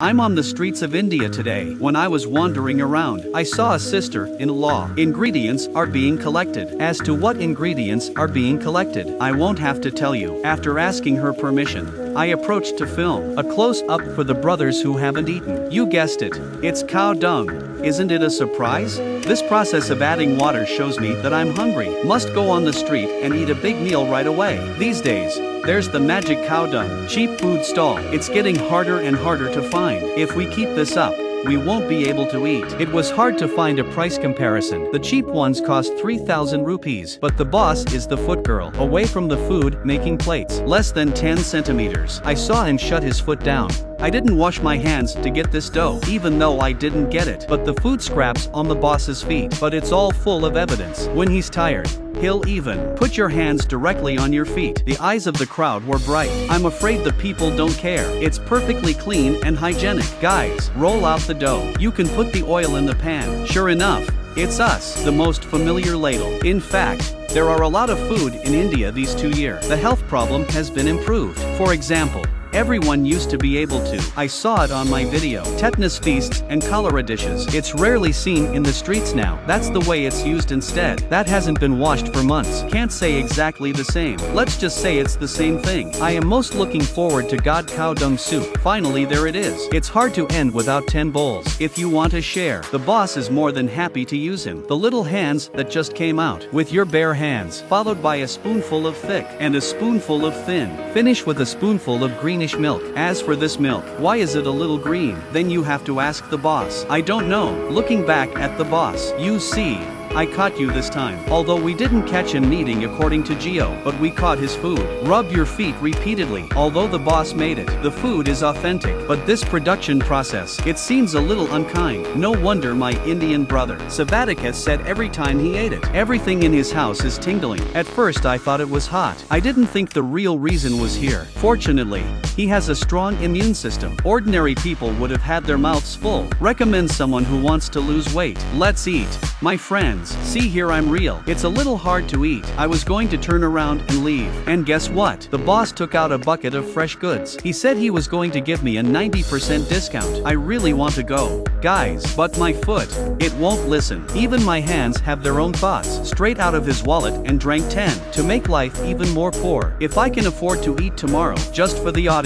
I'm on the streets of India today. When I was wandering around, I saw a sister-in-law. Ingredients are being collected. As to what ingredients are being collected, I won't have to tell you. After asking her permission, I approached to film a close-up for the brothers who haven't eaten. You guessed it, it's cow dung. Isn't it a surprise? This process of adding water shows me that I'm hungry. Must go on the street and eat a big meal right away. These days, there's the magic cow dung cheap food stall. It's getting harder and harder to find. If we keep this up, we won't be able to eat. It was hard to find a price comparison. The cheap ones cost 3,000 rupees, but the boss is the foot girl, away from the food, making plates. Less than 10 centimeters. I saw him shut his foot down. I didn't wash my hands to get this dough, even though I didn't get it. But the food scraps on the boss's feet. But it's all full of evidence. When he's tired, he'll even put your hands directly on your feet. The eyes of the crowd were bright. I'm afraid the people don't care. It's perfectly clean and hygienic. Guys, roll out the dough. You can put the oil in the pan. Sure enough, it's us, the most familiar ladle. In fact, there are a lot of food in India these 2 years. The health problem has been improved. For example, everyone used to be able to. I saw it on my video. Tetanus feasts and cholera dishes. It's rarely seen in the streets now. That's the way it's used instead. That hasn't been washed for months. Can't say exactly the same. Let's just say it's the same thing. I am most looking forward to God cow dung soup. Finally, there it is. It's hard to end without 10 bowls. If you want to share, the boss is more than happy to use him. The little hands that just came out. With your bare hands, followed by a spoonful of thick and a spoonful of thin. Finish with a spoonful of green milk. As for this milk, why is it a little green? Then you have to ask the boss. I don't know. Looking back at the boss, you see, I caught you this time. Although we didn't catch him kneading according to Geo, but we caught his food. Rub your feet repeatedly. Although the boss made it, the food is authentic. But this production process, it seems a little unkind. No wonder my Indian brother, Savatikas, said every time he ate it, everything in his house is tingling. At first I thought it was hot. I didn't think the real reason was here. Fortunately, he has a strong immune system. Ordinary people would have had their mouths full. Recommend someone who wants to lose weight. Let's eat. My friends, see here, I'm real. It's a little hard to eat. I was going to turn around and leave. And guess what? The boss took out a bucket of fresh goods. He said he was going to give me a 90% discount. I really want to go, guys, but my foot, it won't listen. Even my hands have their own thoughts. Straight out of his wallet and drank 10 to make life even more poor. If I can afford to eat tomorrow, just for the audience.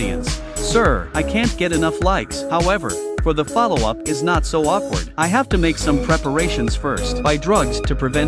Sir, I can't get enough likes. However, for the follow-up is not so awkward. I have to make some preparations first. Buy drugs to prevent